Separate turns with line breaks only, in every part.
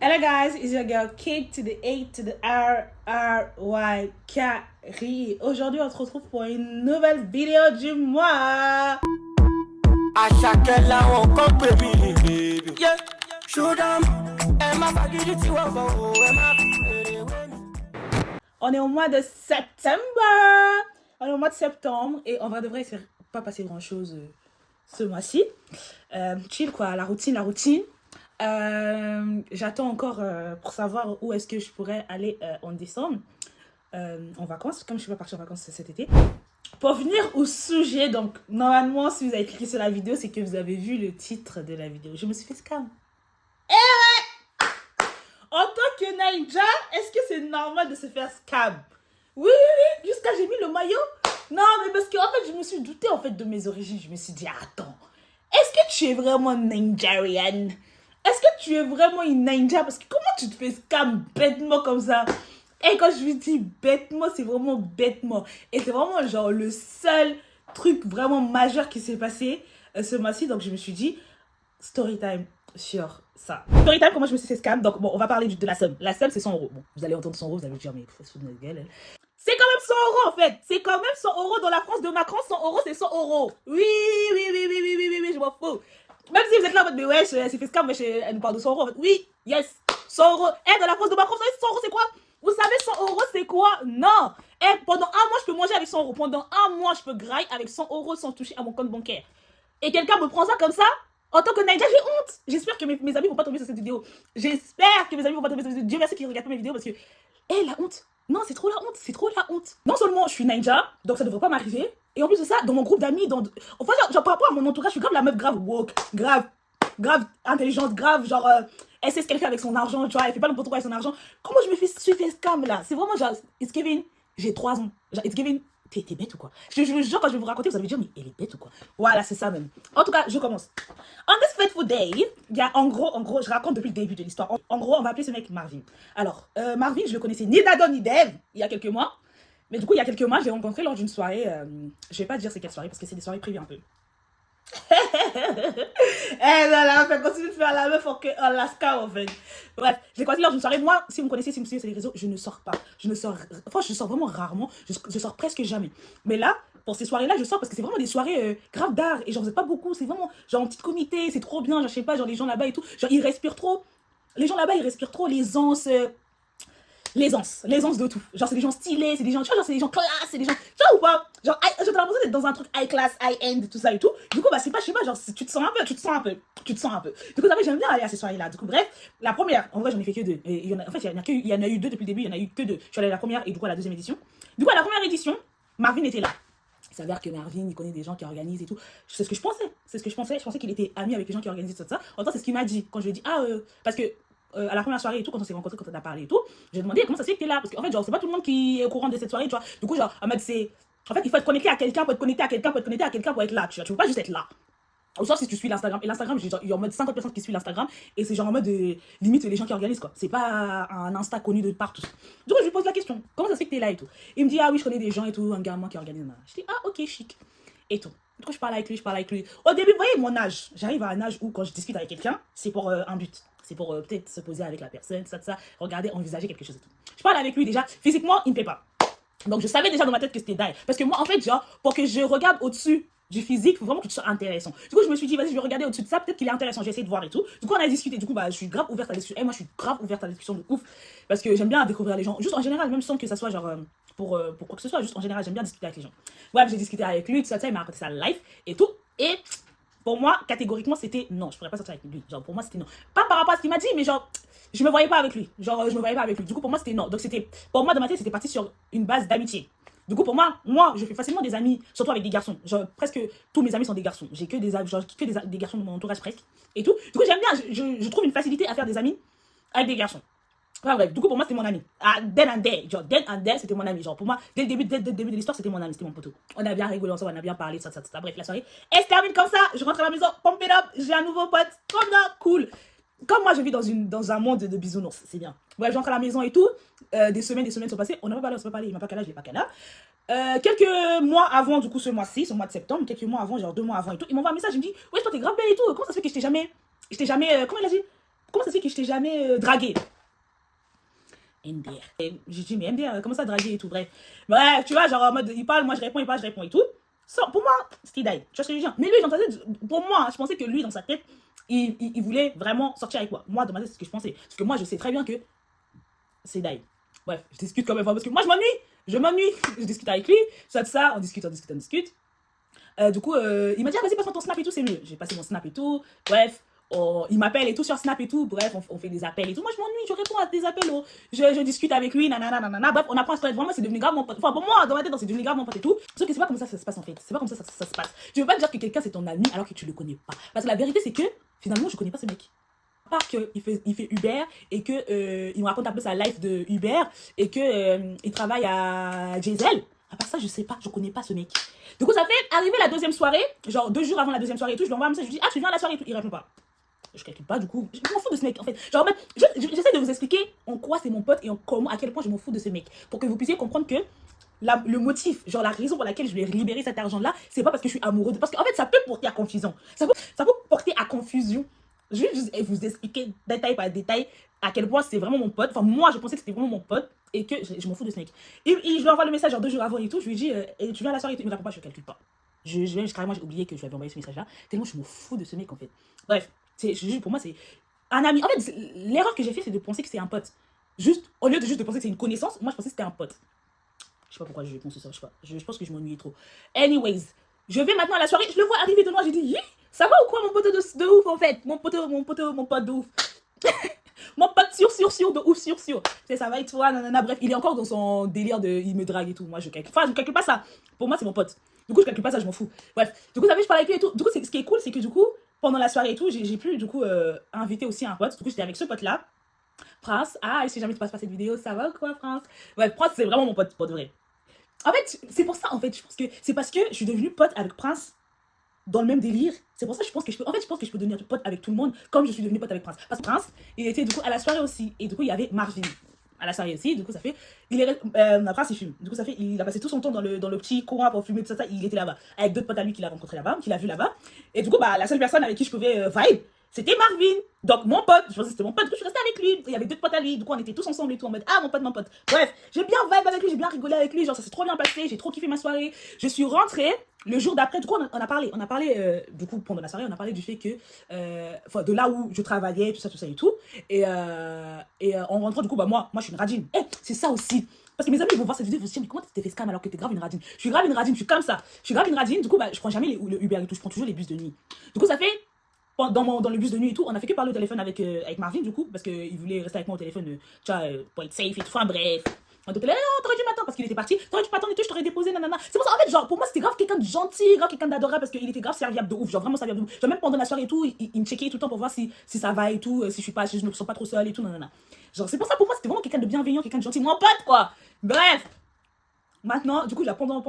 Hello guys, it's your girl Kate to the A to the R K. Aujourd'hui, on se retrouve pour une nouvelle vidéo du mois.
À chaque là on compte baby. Yeah. Shoot 'em.
On est au mois de septembre. On est au mois de septembre et on va devrait pas passer grand chose ce mois-ci. Chill quoi, la routine. J'attends encore pour savoir où est-ce que je pourrais aller en décembre en vacances, comme je ne suis pas partie en vacances cet été. Pour venir au sujet, donc normalement si vous avez cliqué sur la vidéo, c'est que vous avez vu le titre de la vidéo. Je me suis fait scam. En tant que Ninja, est-ce que c'est normal de se faire scam? Oui, jusqu'à j'ai mis le maillot. Non, mais parce que en fait, je me suis doutée en fait de mes origines. Je me suis dit, attends, est-ce que tu es vraiment Nigérian? Est-ce que tu es vraiment une ninja? Parce que comment tu te fais scam bêtement comme ça? Et quand je lui dis bêtement, c'est vraiment bêtement. Et c'est vraiment genre le seul truc vraiment majeur qui s'est passé ce mois-ci. Donc je me suis dit, story time sur ça. Story time, comment je me suis fait scam. Donc bon, on va parler de la somme. La somme, c'est 100 euros. Bon, vous allez entendre 100 euros, vous allez dire, mais il faut se foutre de notre gueule. C'est quand même 100 euros en fait. C'est quand même 100 euros dans la France de Macron. 100 euros, c'est 100 euros. Oui, je m'en fous. Même si vous êtes là en mode, mais ouais, c'est fait scam, mais elle nous parle de 100 euros. En fait. Oui, yes, 100 euros. Dans la France de Macron, vous savez 100 euros, c'est quoi? Vous savez 100 euros, c'est quoi? Non. Pendant un mois, je peux manger avec 100 euros. Pendant un mois, je peux grailler avec 100 euros sans toucher à mon compte bancaire. Et quelqu'un me prend ça comme ça? En tant que Naïja, j'ai honte. J'espère que mes amis vont pas tomber sur cette vidéo. J'espère que mes amis vont pas tomber sur cette vidéo. Dieu merci qu'ils regardent pas mes vidéos parce que... la honte. Non, c'est trop la honte. Non seulement je suis Naïja, donc ça devrait pas m'arriver. Et en plus de ça, dans mon groupe d'amis, enfin, genre par rapport à mon entourage, je suis grave la meuf grave woke, grave intelligente, grave genre... elle sait ce qu'elle fait avec son argent, tu vois, elle fait pas n'importe quoi avec son argent. Comment je me suis fait scam là? C'est vraiment genre, it's giving, j'ai 3 ans. Genre, it's giving, t'es bête ou quoi? Je vous jure, quand je vais vous raconter, vous allez me dire, mais elle est bête ou quoi? Voilà, c'est ça même. En tout cas, je commence. On this fateful day, il y a en gros, je raconte depuis le début de l'histoire. En gros, on va appeler ce mec Marvin. Alors, Marvin, je le connaissais ni d'Adam ni d'Ève il y a quelques mois. Mais du coup, il y a quelques mois, je l'ai rencontré lors d'une soirée. Je vais pas dire c'est quelle soirée parce que c'est des soirées privées un peu. Là, fait continue de faire la meuf en Alaska en fait. Bref, je l'ai croisé lors d'une soirée. Moi, si vous me connaissez, si vous me suivez sur les réseaux, je ne sors pas. Je sors vraiment rarement. Je sors presque jamais. Mais là, pour ces soirées-là, je sors parce que c'est vraiment des soirées grave d'art. Et j'en faisais pas beaucoup. C'est vraiment genre en petit comité. C'est trop bien. Genre, je sais pas, genre les gens là-bas et tout. Genre, ils respirent trop. Les gens là-bas, ils respirent trop l'aisance. L'aisance de tout. Genre, c'est des gens stylés, c'est des gens, tu vois, genre, c'est des gens classe, c'est des gens, tu vois ou pas? Genre, j'ai l'impression d'être dans un truc high class, high end, tout ça et tout. Du coup, bah, c'est pas, je sais pas, genre, tu te sens un peu. Du coup, j'aime bien aller à ces soirées-là. Du coup, bref, la première, en vrai, j'en ai fait que 2. Et en fait, il y en a eu 2 depuis le début, il y en a eu que 2. Je suis allée à la première et du coup, à la deuxième édition. Du coup, à la première édition, Marvin était là. Il s'avère que Marvin, il connaît des gens qui organisent et tout. C'est ce que je pensais. Je pensais qu'il était ami avec les gens qui organisent tout ça. En temps, c'est ce qu'il m'a dit quand je lui ai dit, parce que à la première soirée et tout, quand on s'est rencontrés, quand on a parlé et tout, j'ai demandé comment ça se fait que t'es là. Parce qu'en fait, genre, c'est pas tout le monde qui est au courant de cette soirée, tu vois. Du coup, genre, en mode, c'est. En fait, il faut être connecté à quelqu'un, pour être connecté à quelqu'un, pour être là, tu vois. Tu peux pas juste être là. Ou sauf si tu suis l'Instagram. Et l'Instagram, il y a en mode 50 personnes qui suivent l'Instagram. Et c'est genre en mode limite les gens qui organisent, quoi. C'est pas un Insta connu de partout. Du coup, je lui pose la question, comment ça se fait que t'es là et tout. Il me dit, ah oui, je connais des gens et tout, un gars, moi qui organise. Je dis, ah ok, chic. Et tout. Du coup, je parle avec lui. Au début, vous voyez mon âge. J'arrive à un âge où, quand je discute avec quelqu'un, c'est pour un but. C'est pour peut-être se poser avec la personne, ça, regarder, envisager quelque chose et tout. Je parle avec lui déjà. Physiquement, il me plaît pas. Donc, je savais déjà dans ma tête que c'était dingue. Parce que moi, en fait, genre, pour que je regarde au-dessus du physique, il faut vraiment que tu sois intéressant. Du coup, je me suis dit, vas-y, je vais regarder au-dessus de ça. Peut-être qu'il est intéressant. J'ai essayé de voir et tout. Du coup, on a discuté. Du coup, bah, je suis grave ouverte à la discussion. Moi, je suis grave ouverte à la discussion de ouf. Parce que j'aime bien découvrir les gens. Juste en général, même sans que ça soit genre pour quoi que ce soit. Juste en général, j'aime bien discuter avec les gens. Ouais, j'ai discuté avec lui, tout ça, il m'a raconté sa life et tout. Et pour moi, catégoriquement, c'était non. Je pourrais pas sortir avec lui. Genre, pour moi, c'était non. Pas par rapport à ce qu'il m'a dit, mais genre, je me voyais pas avec lui. Du coup, pour moi, c'était non. Donc, pour moi, dans ma tête, c'était parti sur une base d'amitié. Du coup, pour moi, je fais facilement des amis, surtout avec des garçons. Genre, presque tous mes amis sont des garçons. J'ai que des garçons de mon entourage presque. Et tout. Du coup, j'aime bien, je trouve une facilité à faire des amis avec des garçons. Enfin, bref, du coup, pour moi, c'était mon ami. Then and there, c'était mon ami. Genre, pour moi, dès le début de l'histoire, c'était mon ami, c'était mon poteau. On a bien rigolé ensemble, on a bien parlé, ça. Bref, la soirée, elle se termine comme ça. Je rentre à la maison, pump it up, j'ai un nouveau pote, trop bien, cool. Comme moi, je vis dans un monde de bisounours, c'est bien. Bref, j'entre à la maison et tout. Des semaines sont passées. On n'a pas parlé, il m'a pas calé, je l'ai pas calé. Quelques mois avant, du coup, ce mois de septembre, quelques mois avant, genre 2 mois avant et tout, il m'envoie un message, il me dit, ouais, toi, t'es grave belle et tout. Comment ça se fait que je t'ai jamais, comment il a dit? comment ça se fait que je t'ai jamais dragué? MDR. Et j'ai dit, mais MDR, comment ça draguer et tout, bref. Bref, tu vois, genre en mode, il parle, moi je réponds, il parle, je réponds et tout. Pour moi, c'était die. Tu vois ce que je veux dire? Mais lui, dans sa tête, pour moi, je pensais que lui, dans sa tête, il voulait vraiment sortir avec moi. Moi, dans ma tête, c'est ce que je pensais. Parce que moi, je sais très bien que c'est die. Bref, je discute quand même, parce que moi, je m'ennuie. Je discute avec lui, ça, on discute. Du coup, il m'a dit, ah, vas-y, passe-moi ton snap et tout, c'est mieux. J'ai passé mon snap et tout, bref. Oh, il m'appelle et tout sur Snap et tout. Bref, on fait des appels et tout. Moi, je m'ennuie, je réponds à des appels. Oh. Je discute avec lui, nanana. Bref, on apprend à se connaître. Vraiment, c'est devenu grave mon pote. Enfin, pour moi, dans ma tête, c'est devenu grave mon pote et tout. Sauf que c'est pas comme ça se passe en fait. C'est pas comme ça se passe. Je veux pas dire que quelqu'un c'est ton ami alors que tu le connais pas. Parce que la vérité, c'est que finalement, je connais pas ce mec. À part qu'il fait Uber et que il me raconte un peu sa life de Uber et que il travaille à Diesel. À part ça, je sais pas, je connais pas ce mec. Du coup, ça fait arriver la deuxième soirée, genre 2 jours avant la deuxième soirée et tout. Je lui envoie un message, je lui dis, ah, tu viens à la soirée et tout. Il répond pas. Je calcule pas, du coup, je m'en fous de ce mec en fait. Genre, j'essaie de vous expliquer en quoi c'est mon pote et à quel point je m'en fous de ce mec. Pour que vous puissiez comprendre que le motif, genre la raison pour laquelle je lui ai libéré cet argent-là, c'est pas parce que je suis amoureux. Parce qu'en fait, ça peut porter à confusion. Ça peut porter à confusion. Je vais juste vous expliquer détail par détail à quel point c'est vraiment mon pote. Enfin, moi, je pensais que c'était vraiment mon pote et que je m'en fous de ce mec. Et je lui envoie le message genre 2 jours avant et tout. Je lui dis, tu viens à la soirée et tout. Il me répond pas, je calcule pas. Carrément, j'ai oublié que je lui avais envoyé ce message-là. Tellement je me fous de ce mec en fait. Bref. Pour moi, c'est un ami. En fait, l'erreur que j'ai fait, c'est de penser que c'est un pote. Juste, au lieu de juste de penser que c'est une connaissance, moi, je pensais que c'était un pote. Je sais pas pourquoi je pense ça, je sais pas. Je pense que je m'ennuyais trop. Anyways, je vais maintenant à la soirée, je le vois arriver de loin, j'ai dit, ça va ou quoi, mon pote de ouf, en fait? Mon pote de ouf. Mon pote sûr, de ouf, sûr. Ça va et toi, nanana, bref, il est encore dans son délire de, il me drague et tout. Moi, je calcule pas ça. Pour moi, c'est mon pote. Du coup, je calcule pas ça, je m'en fous. Bref, du coup, ça fait, je parle avec lui et tout. Du coup, ce qui est cool, c'est que du coup, pendant la soirée et tout, j'ai pu du coup inviter aussi un pote. Du coup, j'étais avec ce pote-là. Prince. Ah, si jamais tu passes par cette vidéo, ça va ou quoi, Prince? Ouais, Prince, c'est vraiment mon pote, pour de vrai. En fait, c'est pour ça, en fait, je pense que c'est parce que je suis devenue pote avec Prince dans le même délire. C'est pour ça que je pense que je peux devenir pote avec tout le monde comme je suis devenue pote avec Prince. Parce que Prince, il était du coup à la soirée aussi. Et du coup, il y avait Marvin à la soirée aussi. Du coup, ça fait. Prince, il fume. Du coup, ça fait. Il a passé tout son temps dans le petit courant pour fumer, tout ça. Il était là-bas. Avec d'autres potes à lui qu'il a rencontré là-bas, qu'il a vu là-bas. Et du coup, la seule personne avec qui je pouvais vibe, c'était Marvin. Donc, mon pote. Je pensais que c'était mon pote. Du coup, je suis restée avec lui. Il y avait d'autres potes à lui. Du coup, on était tous ensemble et tout en mode, ah, mon pote. Bref, j'ai bien vibe avec lui. J'ai bien rigolé avec lui. Genre, ça s'est trop bien passé. J'ai trop kiffé ma soirée. Je suis rentrée. Le jour d'après, du coup, on a parlé du coup, pendant la soirée, on a parlé du fait que, de là où je travaillais, tout ça et tout. Et en rentrant, du coup, moi, je suis une radine. C'est ça aussi. Parce que mes amis, ils vont voir cette vidéo, ils vont se dire, mais comment tu t'es fait scam alors que t'es grave une radine? Je suis grave une radine, je suis comme ça. Je suis grave une radine, du coup, je prends jamais le Uber et tout, je prends toujours les bus de nuit. Du coup, ça fait, dans le bus de nuit et tout, on a fait que parler au téléphone avec Marvin, du coup, parce qu'il voulait rester avec moi au téléphone, tu vois, pour être safe et tout. Enfin, bref. Donc là, t'aurais dû m'attendre parce qu'il était parti. T'aurais dû m'attendre et tout, je t'aurais déposé, nanana. C'est pour ça, en fait, genre, pour moi, c'était grave quelqu'un de gentil, grave quelqu'un d'adorable parce qu'il était grave serviable de ouf. Genre, vraiment serviable de ouf. Genre, même pendant la soirée et tout, il me checkait tout le temps pour voir si ça va et tout, si je me sens pas trop seule et tout, nanana. Genre, c'est pour ça, pour moi, c'était vraiment quelqu'un de bienveillant, quelqu'un de gentil. Mon pote, quoi. Bref. Maintenant, du coup, là, pendant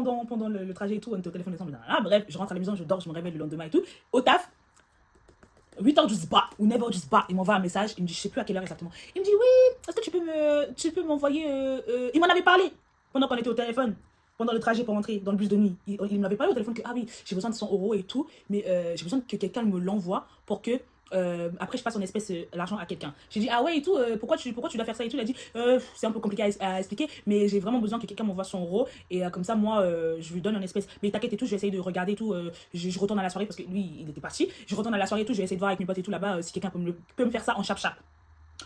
le trajet et tout, on était au téléphone ensemble, nanana. Bref, je rentre à la maison, je dors, je me réveille le lendemain et tout. Au taf. 8h du spa ou 9h du spa, il m'envoie un message, il me dit, je sais plus à quelle heure exactement. Il me dit, oui, est-ce que tu peux m'envoyer. Il m'en avait parlé pendant qu'on était au téléphone, pendant le trajet pour rentrer dans le bus de nuit. Il m'avait parlé au téléphone que, ah oui, j'ai besoin de 100 € et tout, mais j'ai besoin que quelqu'un me l'envoie pour que. Après je passe en espèce l'argent à quelqu'un. J'ai dit ah ouais et tout, pourquoi tu dois faire ça et tout. Il a dit c'est un peu compliqué à expliquer, mais j'ai vraiment besoin que quelqu'un m'envoie 100 € et comme ça moi je lui donne en espèce. Mais t'inquiète et tout, je vais essayer de regarder et tout. Je retourne à la soirée parce que lui il était parti. Je retourne à la soirée et tout, je vais essayer de voir avec mes potes et tout là-bas si quelqu'un peut me faire ça en chap-chap.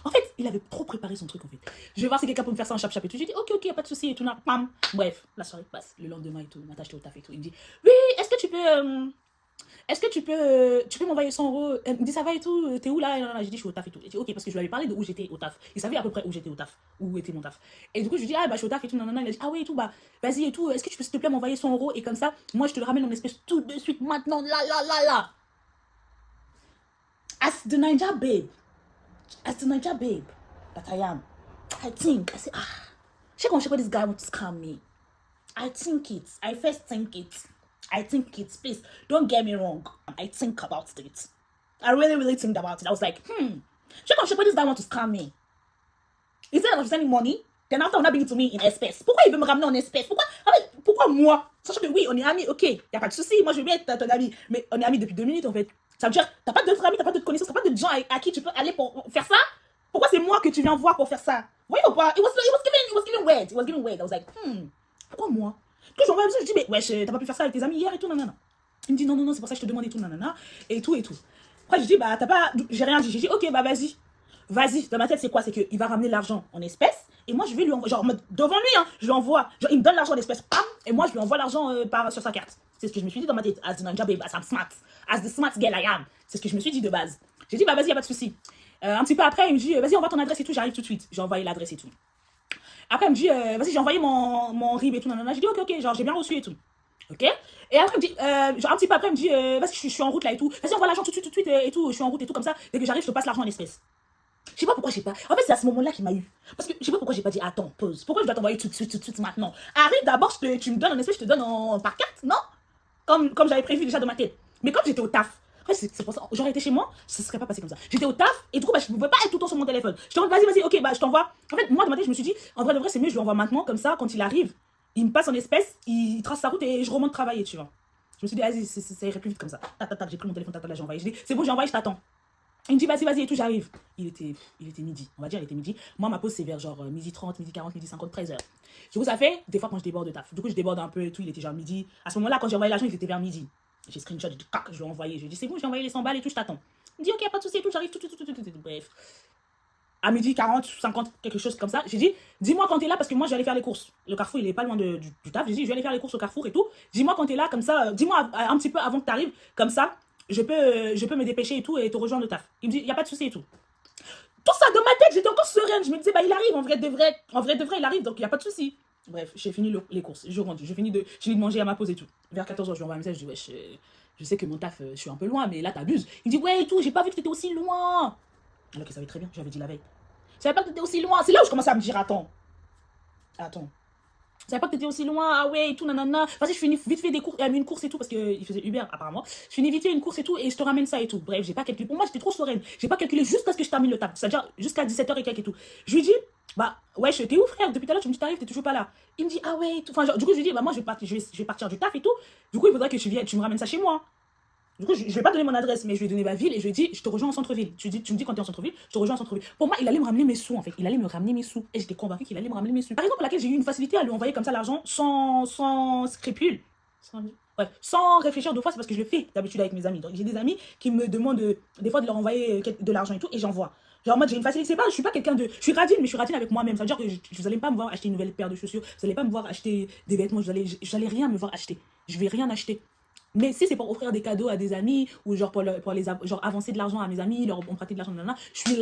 En fait, il avait trop préparé son truc en fait. Je vais voir si quelqu'un peut me faire ça en chap-chap et tout. J'ai dit ok, y a pas de souci et tout. Pam. Bref, la soirée passe. Le lendemain et tout, Natacha j'étais au taf et tout. Il me dit oui, est-ce que tu peux m'envoyer 100 €? Il me dit ça va et tout, t'es où là? J'ai dit je suis au taf et tout. J'ai dit ok, parce que je lui avais parlé de où j'étais au taf. Il savait à peu près où j'étais au taf, où était mon taf. Et du coup je lui dis ah bah je suis au taf et tout. Il a dit ah ouais et tout, bah vas-y et tout, est-ce que tu peux s'il te plaît m'envoyer 100 € et comme ça, moi je te le ramène en espèce tout de suite maintenant, là. As the Niger babe that I am, I think, I say check on this guy wants to scam me. I first think it. Please, don't get me wrong. I think about it. I really think about it. I was like, check on this guy want to scam me. Instead of sending money, then after on a bring it to me in espèces. Pourquoi il veut me ramener en espèces? Pourquoi moi? Sachant que oui, on est amis, ok, y a pas de souci. Moi, je veux bien être ton ami. Mais on est amis depuis 2 minutes, en fait. Ça veut dire, t'as pas d'autres amis, t'as pas d'autres connaissances, t'as pas d'autres gens à qui tu peux aller pour faire ça. Pourquoi c'est moi que tu viens voir pour faire ça? Voyez ou pas? It was giving weird. It was giving weird. I was like, pourquoi moi? Quand j'envoie un message, je dis, mais wesh, t'as pas pu faire ça avec tes amis hier et tout, nanana. Il me dit, non, non, non, c'est pour ça que je te demande et tout, nanana, et tout, et tout. Après, je dis, bah, t'as pas, j'ai rien dit. J'ai dit, ok, bah, vas-y. Vas-y. Dans ma tête, c'est quoi? C'est qu'il va ramener l'argent en espèces, et moi, je vais lui envoyer, genre, devant lui, hein, je lui envoie, genre, il me donne l'argent en espèces, pam, et moi, je lui envoie l'argent sur sa carte. C'est ce que je me suis dit dans ma tête. As the Ninja babe, as I'm smart. As the smart girl I am. C'est ce que je me suis dit de base. J'ai dit, bah, vas-y, y a pas de souci. Un petit peu après, il me dit, vas-y, envoie ton adresse et tout, j'arrive tout de suite. J'ai envoyé l'adresse et tout. Après, il me dit, vas-y, j'ai envoyé mon RIB et tout, nanana. J'ai dit, ok, genre, j'ai bien reçu et tout. Ok? Et après, il me dit, genre, un petit peu après, il me dit, vas-y, je suis en route là et tout. Vas-y, envoie l'argent tout de suite et tout. Je suis en route et tout, comme ça. Dès que j'arrive, je te passe l'argent en espèces. Je sais pas pourquoi j'ai pas. En fait, c'est à ce moment-là qu'il m'a eu. Parce que je sais pas pourquoi j'ai pas dit, attends, pause. Pourquoi je dois t'envoyer tout de suite maintenant? Arrive d'abord, tu me donnes en espèces, je te donne par carte, non? Comme j'avais prévu déjà dans ma tête. Mais comme j'étais au taf, c'est pour ça, j'aurais été chez moi, ça serait pas passé comme ça. J'étais au taf et du coup, bah, je ne pouvais pas être tout le temps sur mon téléphone. Je te dis, vas-y, ok, bah, je t'envoie. En fait, moi, de ma tête, je me suis dit, en vrai, de vrai, c'est mieux, je lui envoie maintenant, comme ça, quand il arrive, il me passe en espèces, il trace sa route et je remonte travailler, tu vois. Je me suis dit, vas-y, ça irait plus vite comme ça. J'ai pris mon téléphone, là, j'ai envoyé. Je dis, c'est bon, j'ai envoyé, je t'attends. Il me dit, vas-y, et tout, j'arrive. Il était midi, on va dire, il était midi. Moi, ma pause, c'est vers genre midi 30, midi 40, midi 50, 13h. Du coup, ça fait des fois quand je déborde de taf. Du coup, je déborde un peu et tout, il était genre midi. À ce moment-là, quand j'ai envoyé l'argent, il était vers midi. J'ai screenshot, je lui ai envoyé. Je lui ai dit, c'est bon, j'ai envoyé les 100 balles et tout, je t'attends. Il me dit, ok, pas de souci et tout, j'arrive tout. Bref. À midi 40, 50, quelque chose comme ça, j'ai dit, dis-moi quand t'es là parce que moi, je vais aller faire les courses. Le Carrefour, il est pas loin du taf. J'ai dit, je vais aller faire les courses au Carrefour et tout. Dis-moi quand t'es là, comme ça, dis-moi un petit peu avant que t'arrives, comme ça, je peux me dépêcher et tout et te rejoindre le taf. Il me dit, y a pas de souci et tout. Tout ça dans ma tête, j'étais encore sereine. Je me disais, bah, il arrive, en vrai de vrai, il arrive, donc il n'y a pas de souci. Bref, j'ai fini les courses. Je rentre, j'ai fini de manger à ma pause et tout. Vers 14h, je lui envoie un message, je dis, wesh, je sais que mon taf, je suis un peu loin, mais là, t'abuses. Il me dit, ouais, et tout, j'ai pas vu que t'étais aussi loin. Alors qu'il savait très bien, j'avais dit la veille. Je savais pas que t'étais aussi loin. C'est là où je commençais à me dire, attends. Je savais pas que t'étais aussi loin, ah ouais, et tout, nanana. Vas-y, je finis vite fait une course et tout, parce qu'il faisait Uber, apparemment. Je finis vite fait une course et tout, et je te ramène ça et tout. Bref, j'ai pas calculé. Pour moi, j'étais trop sereine. J'ai pas calculé jusqu'à ce que je termine le table. C'est-à-dire jusqu'à 17h et quelques et tout. Je lui dis, bah, ouais, t'es où, frère? Depuis tout à l'heure, tu me dis, t'arrives, t'es toujours pas là. Il me dit, ah ouais, et tout. Enfin, genre, du coup, je lui dis, bah, moi, je vais partir du taf et tout. Du coup, il faudrait que tu me ramènes ça chez moi. Du coup, je vais pas donner mon adresse, mais je lui ai donné ma ville et je lui ai dit, je te rejoins en centre-ville. Tu me dis quand t'es en centre-ville, je te rejoins en centre-ville. Pour moi, il allait me ramener mes sous, en fait. Il allait me ramener mes sous. Et j'étais convaincue qu'il allait me ramener mes sous. La raison pour laquelle j'ai eu une facilité à lui envoyer comme ça l'argent sans scrupule, sans réfléchir deux fois, c'est parce que je le fais d'habitude avec mes amis. Donc, j'ai des amis qui me demandent des fois de leur envoyer de l'argent et tout, et j'envoie. Genre, en mode, j'ai une facilité. Je suis pas quelqu'un de. Je suis radine, mais je suis radine avec moi-même. Ça veut dire que vous allez pas me voir acheter une nouvelle paire de chaussures, vous allez pas me voir acheter des vêtements, vous allez rien me voir acheter. Je vais rien acheter. Mais si c'est pour offrir des cadeaux à des amis ou genre pour les genre avancer de l'argent à mes amis, leur emprunter de l'argent, je suis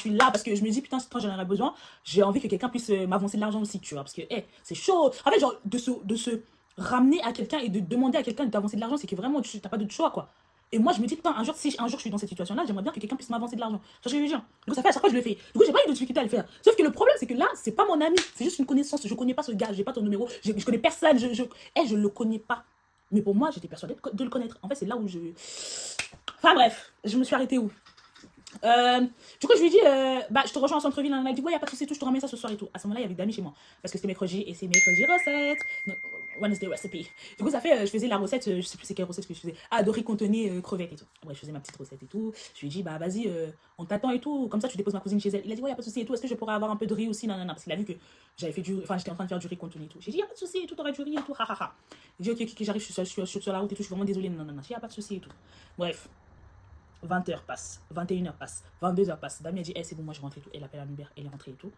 là parce que je me dis putain, quand j'en aurai besoin, j'ai envie que quelqu'un puisse m'avancer de l'argent aussi, tu vois, parce que c'est chaud. En fait, genre de se ramener à quelqu'un et de demander à quelqu'un de t'avancer de l'argent, c'est que vraiment tu t'as pas d'autre choix, quoi. Et moi, je me dis, putain, un jour je suis dans cette situation-là, j'aimerais bien que quelqu'un puisse m'avancer de l'argent. Tu vois ce que je veux dire? Du coup, ça fait à chaque fois que je le fais. Du coup, j'ai pas eu de difficulté à le faire. Sauf que le problème, c'est que là, c'est pas mon ami, c'est juste une connaissance. Je connais pas ce gars, j'ai pas ton numéro, je connais personne, je le connais pas. Mais pour moi, j'étais persuadée de le connaître. En fait, c'est là où je... Enfin bref, je me suis arrêtée où du coup, je lui ai dit, bah, je te rejoins en centre-ville. Elle m'a dit, ouais, y a pas de souci, tout, je te ramène ça ce soir et tout. À ce moment-là, il y avait d'amis chez moi. Parce que c'était mercredi et c'est mercredi recette. No, Wednesday recipe. Du coup, ça fait, je faisais la recette, je sais plus c'est quelle recette que je faisais. Ah, de riz contenu crevettes et tout. Ouais, je faisais ma petite recette et tout. Je lui ai dit, bah, vas-y, on t'attend et tout. Comme ça, tu déposes ma cousine chez elle. Il a dit, ouais, y a pas de souci et tout. Est-ce que je pourrais avoir un peu de riz aussi? Non, parce qu'il a vu que j'avais fait j'étais en train de faire du riz contenu et tout. J'ai dit, y a pas de souci et tout, t'aurais du riz et tout. J'ai dit, ok, j'arrive, je suis sur la route et tout. Je suis vraiment désolée. Non, j'ai dit, y a pas de souci et tout. Bref. 20h passe, 21h passe, 22h passe. Damien a dit, c'est bon, moi je rentre et tout. Elle appelle un Uber, elle est rentrée et tout.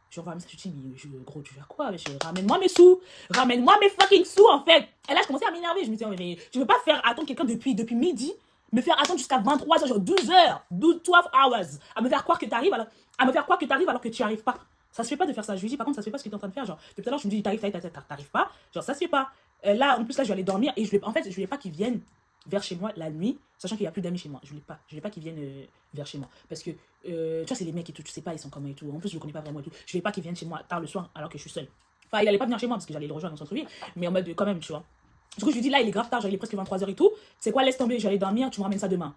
Je revois un message, je dis, mais gros, tu fais quoi? Ramène-moi mes sous, ramène-moi mes fucking sous en fait. Et là, je commençais à m'énerver. Je me disais, mais je veux pas faire attendre quelqu'un depuis midi, me faire attendre jusqu'à 23h, genre 12h, 12 hours, à me faire croire que t'arrives alors que tu arrives pas. Ça se fait pas de faire ça. Je lui dis, par contre, ça se fait pas ce que tu es en train de faire. Genre, depuis tout à l'heure, je me dis, t'arrives pas. Genre, ça se fait pas. Là, en plus, là, je vais aller dormir et je voulais pas qu'ils viennent vers chez moi la nuit, sachant qu'il n'y a plus d'amis chez moi. Je voulais pas qu'ils viennent vers chez moi. Parce que, tu vois, c'est les mecs et tout, tu sais pas, ils sont comment et tout. En plus, je le connais pas vraiment et tout. Je voulais pas qu'ils viennent chez moi tard le soir alors que je suis seule. Enfin, il allait pas venir chez moi parce que j'allais le rejoindre dans son centre-ville, mais en mode quand même, tu vois. Du coup, je lui dis, là, il est grave tard, genre, il est presque 23h et tout. C'est quoi, laisse tomber, j'allais dormir, tu me ramènes ça demain.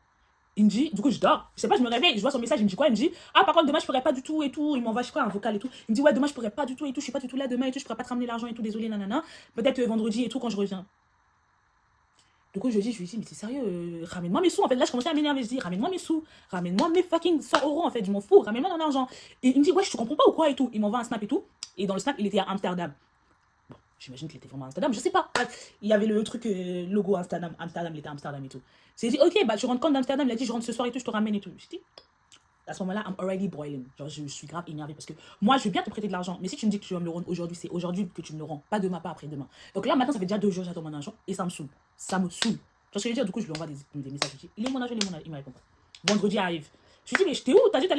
Il me dit, du coup, je dors. Je sais pas, je me réveille, je vois son message, il me dit quoi? Il me dit, ah, par contre, demain, je pourrais pas du tout et tout. Il m'envoie, je crois, un vocal et tout. Il me dit, ouais, demain, je pourrais pas du tout et tout. Je suis pas du tout là demain et tout. Je pourrais pas te ramener l'argent et tout. Désolé, nanana. Peut-être vendredi et tout quand je reviens. Du coup, je lui dis, mais c'est sérieux, ramène-moi mes sous. En fait, là, je commençais à m'énerver. Je dis, ramène-moi mes sous. Ramène-moi mes fucking 100 euros, en fait. Je m'en fous. Ramène-moi mon argent. Et il me dit, ouais, je te comprends pas ou quoi et tout. Il m'envoie un snap et tout. Et dans le snap, il était à Amsterdam. Bon, j'imagine qu'il était vraiment à Amsterdam. Je sais pas. Bref, il y avait le truc, logo Amsterdam. Amsterdam, il était à Amsterdam et tout. J'ai dit, ok, bah, tu rentres quand d'Amsterdam? Il a dit, je rentre ce soir et tout, je te ramène et tout. J'ai dit, à ce moment-là, I'm already boiling. Genre, je suis grave énervée parce que moi, je veux bien te prêter de l'argent. Mais si tu me dis que tu vas me le rendre aujourd'hui, c'est aujourd'hui que tu me le rends. Pas demain, pas après-demain. Donc là, maintenant, ça fait déjà 2 jours que j'attends mon argent et ça me saoule. Ça me saoule. Tu vois ce que je veux dire? Du coup, je lui envoie des messages. Je dis, il est mon argent, il est mon argent. Il me répond pas. Vendredi arrive. Je lui dis, mais j'étais où? T'as dit que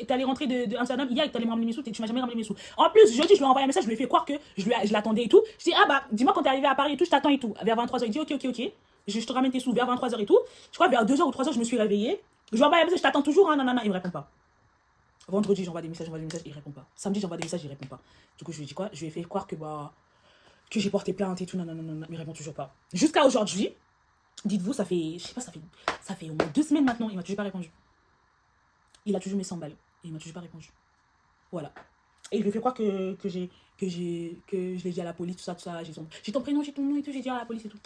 t'allais rentrer de Amsterdam hier et que t'allais me ramener mes sous. Tu m'as jamais ramené mes sous. En plus, jeudi, je lui ai envoyé un message. Je lui ai fait croire que je l'attendais et tout. Je dis, ah bah, dis-moi quand t'es arrivé à Paris et tout, je t'attends et tout. Vers 23h, il dit, ok. Je te ramène tes sous vers 23h et tout. Je crois vers 2h ou 3h, je me suis réveillée. Je lui envoie un message, je t'attends toujours. Hein, non, il me répond pas. Vendredi, j'envoie des messages, il répond pas. Samedi, j'envoie des messages, il répond pas. Du coup, je lui dis quoi? Je lui ai fait croire que j'ai porté plainte et tout. Non, il répond toujours pas. Jusqu'à aujourd'hui, dites-vous, ça fait au moins 2 semaines maintenant, il m'a toujours pas répondu. Il a toujours mes 100 balles. Et il m'a toujours pas répondu. Voilà. Et je lui ai fait croire que je l'ai dit à la police, tout ça. J'ai ton prénom, j'ai ton nom et tout, j'ai dit à la police et tout.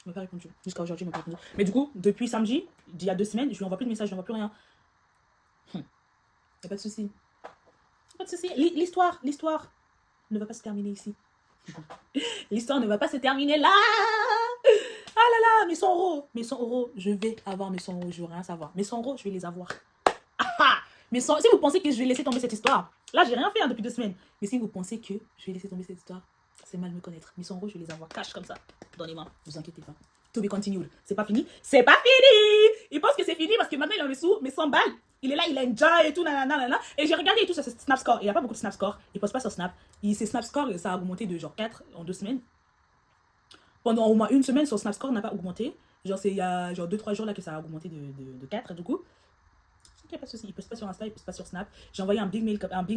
Il m'a pas répondu. Jusqu'à aujourd'hui, il m'a pas répondu. Mais du coup, depuis samedi, d'il y a 2 semaines, je lui envoie plus de messages, je lui envoie plus rien. Y'a pas de souci. Pas de souci. L'histoire ne va pas se terminer ici. L'histoire ne va pas se terminer là. Ah là là, mes 100 euros. Mes 100 euros, je vais avoir mes 100 euros, je veux rien savoir. Mes 100 euros, je vais les avoir. Mais si vous pensez que je vais laisser tomber cette histoire, là, j'ai rien fait depuis 2 semaines. Mais si vous pensez que je vais laisser tomber cette histoire, c'est mal me connaître. Mes 100 euros, je vais les avoir cash comme ça, dans les mains. Vous inquiétez pas. To be continued. C'est pas fini. C'est pas fini. Il pense que c'est fini parce que maintenant, il a mes sous, mes 100 balles. Il est là, il a une jar et tout, nanana. Et j'ai regardé et tout sur ce Snapscore. Il n'y a pas beaucoup de Snapscore. Il poste pas sur Snap. Ses Snapscore, ça a augmenté de genre 4 en 2 semaines. Pendant au moins 1 semaine, son Snapscore n'a pas augmenté. Genre, c'est il y a genre 2-3 jours là que ça a augmenté de 4 du coup. Il n'y a pas de souci, il poste pas sur Insta, il poste pas sur Snap. J'ai envoyé un big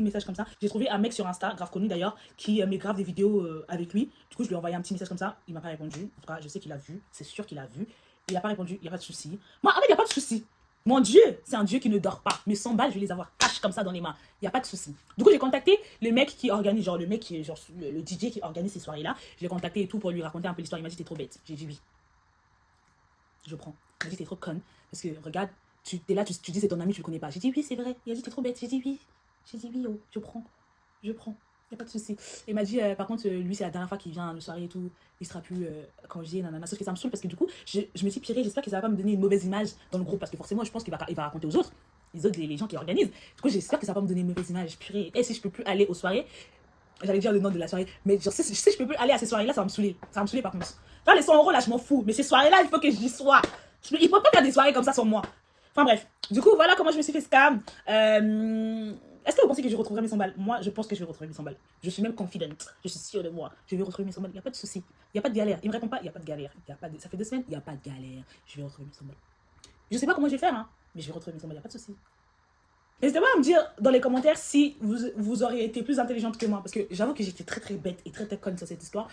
message comme ça. J'ai trouvé un mec sur Insta, grave connu d'ailleurs, qui met grave des vidéos avec lui. Du coup, je lui ai envoyé un petit message comme ça. Il m'a pas répondu. En tout cas, je sais qu'il a vu. C'est sûr qu'il a vu. Il a pas répondu. Il n'y a pas de souci. Moi, en fait, il n'y a pas de souci. Mon Dieu, c'est un Dieu qui ne dort pas. Mes 100 balles, je vais les avoir cash comme ça dans les mains. Il n'y a pas de souci. Du coup, j'ai contacté le mec qui organise, genre le mec qui est genre le DJ qui organise ces soirées-là. Je l'ai contacté et tout pour lui raconter un peu l'histoire. Il m'a dit, t'es trop bête. J'ai dit oui. Je prends. Il m'a dit, t'es trop conne. Parce que regarde, tu es là, tu dis c'est ton ami, tu le connais pas. J'ai dit oui, c'est vrai. Il a dit, t'es trop bête. J'ai dit oui. Oh, je prends. Il n'y a pas de souci. Il m'a dit, par contre, lui, c'est la dernière fois qu'il vient à nos soirées et tout. Il sera plus congé, nanana. Sauf que ça me saoule parce que du coup, je me suis pirée. J'espère que ça va pas me donner une mauvaise image dans le groupe. Parce que forcément, je pense qu'il va raconter aux autres. Les gens qui organisent. Du coup, j'espère que ça va pas me donner une mauvaise image. Purée. Et si je peux plus aller aux soirées, j'allais dire le nom de la soirée. Mais genre, si je peux plus aller à ces soirées-là, ça va me saouler. Ça va me saouler par contre. Enfin, les 100 euros là, je m'en fous. Mais ces soirées-là, il faut que j'y sois. Il ne peut pas faire des soirées comme ça sans moi. Enfin bref. Du coup, voilà comment je me suis fait scam. Est-ce que vous pensez que je retrouverai mes 100 balles? Moi, je pense que je vais retrouver mes 100 balles. Je suis même confident. Je suis sûre de moi. Je vais retrouver mes 100 balles. Il n'y a pas de souci. Il n'y a pas de galère. Il ne me répond pas. Il n'y a pas de galère. Ça fait 2 semaines. Il n'y a pas de galère. Je vais retrouver mes 100 balles. Je ne sais pas comment je vais faire, hein, mais je vais retrouver mes 100 balles. Il n'y a pas de souci. N'hésitez pas à me dire dans les commentaires si vous auriez été plus intelligente que moi. Parce que j'avoue que j'étais très bête et très conne sur cette histoire.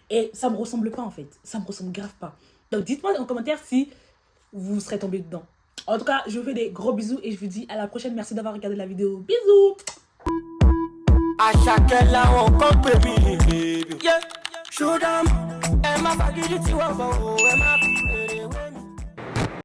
Et ça ne me ressemble pas en fait. Ça ne me ressemble grave pas. Donc dites-moi en commentaire si vous serez tombé dedans. En tout cas, je vous fais des gros bisous et je vous dis à la prochaine. Merci d'avoir regardé la vidéo. Bisous.
Àṣàkẹ́ làwọn kan pè mí. Show them. Ẹ má fagídí tí wọ́n bọ̀ o.